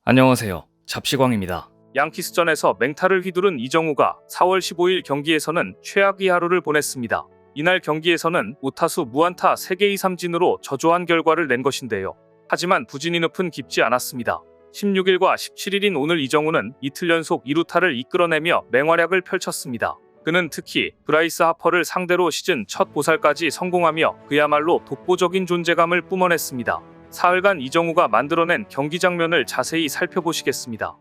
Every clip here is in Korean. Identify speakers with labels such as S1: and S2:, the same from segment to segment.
S1: 안녕하세요. 잡시광입니다.
S2: 양키스전에서 맹타를 휘두른 이정우가 4월 15일 경기에서는 최악의 하루를 보냈습니다. 이날 경기에서는 우타수 무안타 3개 2삼진으로 저조한 결과를 낸 것인데요. 하지만 부진이 늪은 깊지 않았습니다. 16일과 17일인 오늘 이정우는 이틀 연속 2루타를 이끌어내며 맹활약을 펼쳤습니다. 그는 특히 브라이스 하퍼를 상대로 시즌 첫 보살까지 성공하며 그야말로 독보적인 존재감을 뿜어냈습니다. 사흘간 이정우가 만들어낸 경기 장면을 자세히 살펴보시겠습니다.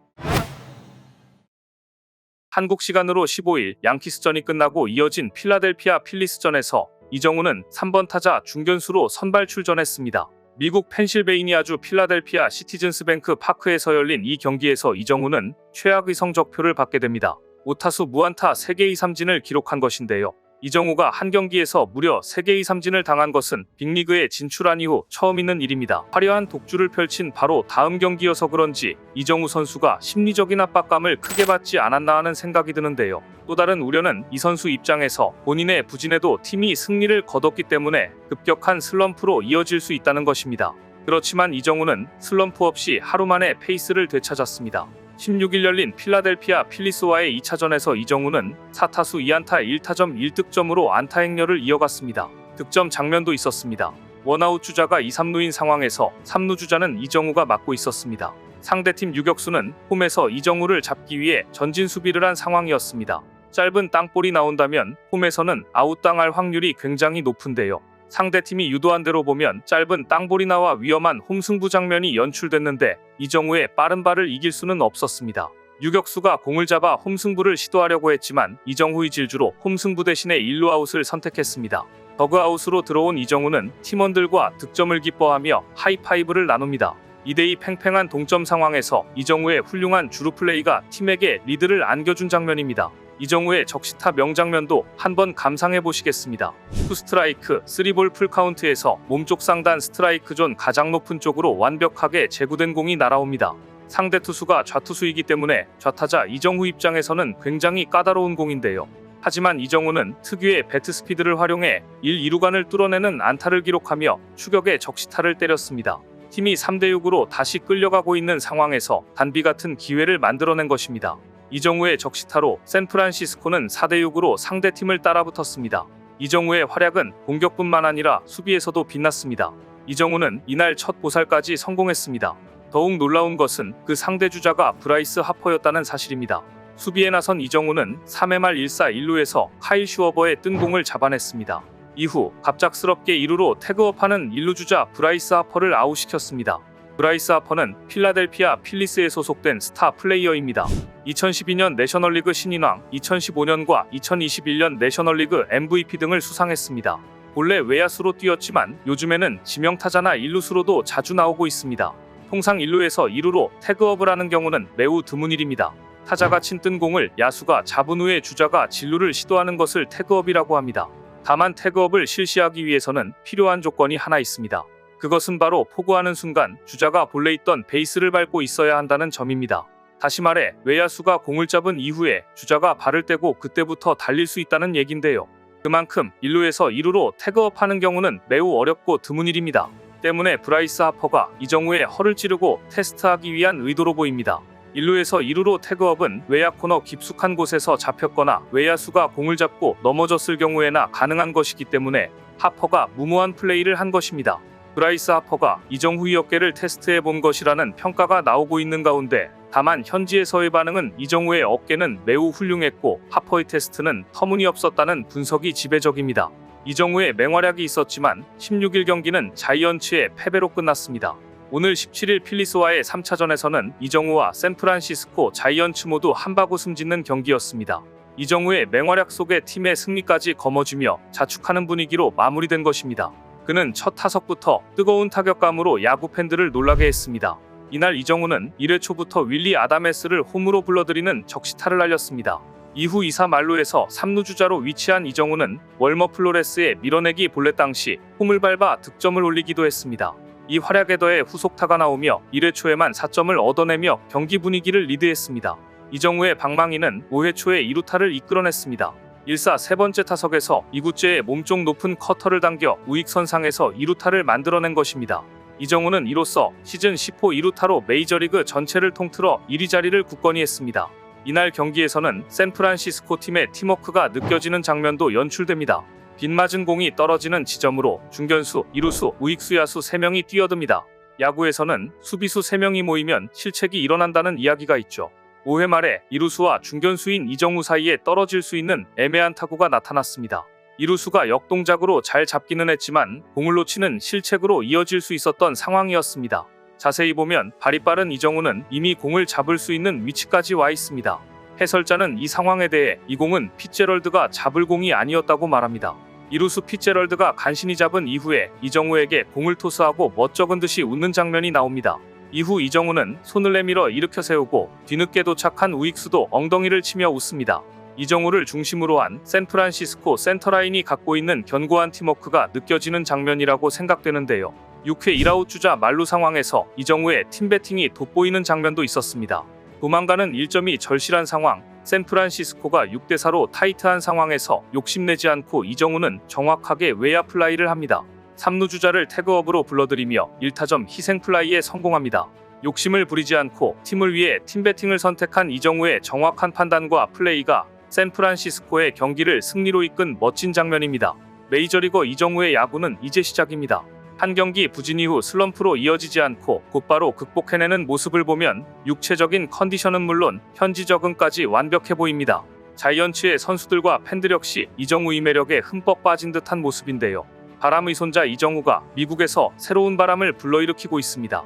S2: 한국 시간으로 15일 양키스전이 끝나고 이어진 필라델피아 필리스전에서 이정우는 3번 타자 중견수로 선발 출전했습니다. 미국 펜실베이니아주 필라델피아 시티즌스뱅크 파크에서 열린 이 경기에서 이정우는 최악의 성적표를 받게 됩니다. 우타수 무안타 3개 2삼진을 기록한 것인데요. 이정우가 한 경기에서 무려 3개 2삼진을 당한 것은 빅리그에 진출한 이후 처음 있는 일입니다. 화려한 독주를 펼친 바로 다음 경기여서 그런지 이정우 선수가 심리적인 압박감을 크게 받지 않았나 하는 생각이 드는데요. 또 다른 우려는 이 선수 입장에서 본인의 부진에도 팀이 승리를 거뒀기 때문에 급격한 슬럼프로 이어질 수 있다는 것입니다. 그렇지만 이정우는 슬럼프 없이 하루 만에 페이스를 되찾았습니다. 16일 열린 필라델피아 필리스와의 2차전에서 이정우는 4타수 2안타 1타점 1득점으로 안타 행렬을 이어갔습니다. 득점 장면도 있었습니다. 원아웃 주자가 2, 3루인 상황에서 3루 주자는 이정우가 맡고 있었습니다. 상대팀 유격수는 홈에서 이정우를 잡기 위해 전진 수비를 한 상황이었습니다. 짧은 땅볼이 나온다면 홈에서는 아웃당할 확률이 굉장히 높은데요. 상대팀이 유도한 대로 보면 짧은 땅볼이 나와 위험한 홈승부 장면이 연출됐는데 이정우의 빠른 발을 이길 수는 없었습니다. 유격수가 공을 잡아 홈승부를 시도하려고 했지만 이정우의 질주로 홈승부 대신에 1루 아웃을 선택했습니다. 더그아웃으로 들어온 이정우는 팀원들과 득점을 기뻐하며 하이파이브를 나눕니다. 2대2 팽팽한 동점 상황에서 이정우의 훌륭한 주루 플레이가 팀에게 리드를 안겨준 장면입니다. 이정우의 적시타 명장면도 한번 감상해 보시겠습니다. 2스트라이크 3볼 풀카운트에서 몸쪽 상단 스트라이크 존 가장 높은 쪽으로 완벽하게 제구된 공이 날아옵니다. 상대 투수가 좌투수이기 때문에 좌타자 이정우 입장에서는 굉장히 까다로운 공인데요. 하지만 이정우는 특유의 배트 스피드를 활용해 1, 2루간을 뚫어내는 안타를 기록하며 추격의 적시타를 때렸습니다. 팀이 3대6으로 다시 끌려가고 있는 상황에서 단비 같은 기회를 만들어낸 것입니다. 이정우의 적시타로 샌프란시스코는 4대6으로 상대팀을 따라붙었습니다. 이정우의 활약은 공격뿐만 아니라 수비에서도 빛났습니다. 이정우는 이날 첫 보살까지 성공했습니다. 더욱 놀라운 것은 그 상대 주자가 브라이스 하퍼였다는 사실입니다. 수비에 나선 이정우는 3회 말 1사 1루에서 카일 슈어버의 뜬 공을 잡아냈습니다. 이후 갑작스럽게 2루로 태그업하는 1루 주자 브라이스 하퍼를 아웃시켰습니다. 브라이스 하퍼는 필라델피아 필리스에 소속된 스타 플레이어입니다. 2012년 내셔널리그 신인왕, 2015년과 2021년 내셔널리그 MVP 등을 수상했습니다. 본래 외야수로 뛰었지만 요즘에는 지명타자나 1루수로도 자주 나오고 있습니다. 통상 1루에서 2루로 태그업을 하는 경우는 매우 드문 일입니다. 타자가 친 뜬 공을 야수가 잡은 후에 주자가 진루를 시도하는 것을 태그업이라고 합니다. 다만 태그업을 실시하기 위해서는 필요한 조건이 하나 있습니다. 그것은 바로 포구하는 순간 주자가 본래 있던 베이스를 밟고 있어야 한다는 점입니다. 다시 말해 외야수가 공을 잡은 이후에 주자가 발을 떼고 그때부터 달릴 수 있다는 얘긴데요. 그만큼 1루에서 2루로 태그업하는 경우는 매우 어렵고 드문 일입니다. 때문에 브라이스 하퍼가 이정우의 허를 찌르고 테스트하기 위한 의도로 보입니다. 1루에서 2루로 태그업은 외야 코너 깊숙한 곳에서 잡혔거나 외야수가 공을 잡고 넘어졌을 경우에나 가능한 것이기 때문에 하퍼가 무모한 플레이를 한 것입니다. 브라이스 하퍼가 이정후의 어깨를 테스트해 본 것이라는 평가가 나오고 있는 가운데 다만 현지에서의 반응은 이정후의 어깨는 매우 훌륭했고 하퍼의 테스트는 터무니없었다는 분석이 지배적입니다. 이정후의 맹활약이 있었지만 16일 경기는 자이언츠의 패배로 끝났습니다. 오늘 17일 필리스와의 3차전에서는 이정우와 샌프란시스코 자이언츠 모두 한바구 숨짓는 경기였습니다. 이정우의 맹활약 속에 팀의 승리까지 거머쥐며 자축하는 분위기로 마무리된 것입니다. 그는 첫 타석부터 뜨거운 타격감으로 야구 팬들을 놀라게 했습니다. 이날 이정우는 1회 초부터 윌리 아다메스를 홈으로 불러들이는 적시타를 날렸습니다. 이후 2사 만루에서 3루 주자로 위치한 이정우는 월머 플로레스의 밀어내기 볼넷 당시 홈을 밟아 득점을 올리기도 했습니다. 이 활약에 더해 후속타가 나오며 1회 초에만 4점을 얻어내며 경기 분위기를 리드했습니다. 이정우의 방망이는 5회 초에 2루타를 이끌어냈습니다. 1사 세 번째 타석에서 이구째의 몸쪽 높은 커터를 당겨 우익선상에서 2루타를 만들어낸 것입니다. 이정우는 이로써 시즌 10호 2루타로 메이저리그 전체를 통틀어 1위 자리를 굳건히 했습니다. 이날 경기에서는 샌프란시스코 팀의 팀워크가 느껴지는 장면도 연출됩니다. 빗맞은 공이 떨어지는 지점으로 중견수, 이루수, 우익수, 야수 3명이 뛰어듭니다. 야구에서는 수비수 3명이 모이면 실책이 일어난다는 이야기가 있죠. 5회 말에 이루수와 중견수인 이정우 사이에 떨어질 수 있는 애매한 타구가 나타났습니다. 이루수가 역동작으로 잘 잡기는 했지만 공을 놓치는 실책으로 이어질 수 있었던 상황이었습니다. 자세히 보면 발이 빠른 이정우는 이미 공을 잡을 수 있는 위치까지 와 있습니다. 해설자는 이 상황에 대해 이 공은 핏제럴드가 잡을 공이 아니었다고 말합니다. 이루수 핏제럴드가 간신히 잡은 이후에 이정우에게 공을 토스하고 멋쩍은 듯이 웃는 장면이 나옵니다. 이후 이정우는 손을 내밀어 일으켜 세우고 뒤늦게 도착한 우익수도 엉덩이를 치며 웃습니다. 이정우를 중심으로 한 샌프란시스코 센터라인이 갖고 있는 견고한 팀워크가 느껴지는 장면이라고 생각되는데요. 6회 1아웃 주자 만루 상황에서 이정우의 팀 배팅이 돋보이는 장면도 있었습니다. 도망가는 1점이 절실한 상황, 샌프란시스코가 6대4로 타이트한 상황에서 욕심내지 않고 이정우는 정확하게 외야 플라이를 합니다. 3루 주자를 태그업으로 불러들이며 1타점 희생 플라이에 성공합니다. 욕심을 부리지 않고 팀을 위해 팀 배팅을 선택한 이정우의 정확한 판단과 플레이가 샌프란시스코의 경기를 승리로 이끈 멋진 장면입니다. 메이저리거 이정우의 야구는 이제 시작입니다. 한 경기 부진 이후 슬럼프로 이어지지 않고 곧바로 극복해내는 모습을 보면 육체적인 컨디션은 물론 현지 적응까지 완벽해 보입니다. 자이언츠의 선수들과 팬들 역시 이정우의 매력에 흠뻑 빠진 듯한 모습인데요. 바람의 손자 이정우가 미국에서 새로운 바람을 불러일으키고 있습니다.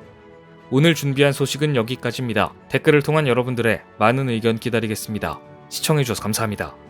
S1: 오늘 준비한 소식은 여기까지입니다. 댓글을 통한 여러분들의 많은 의견 기다리겠습니다. 시청해주셔서 감사합니다.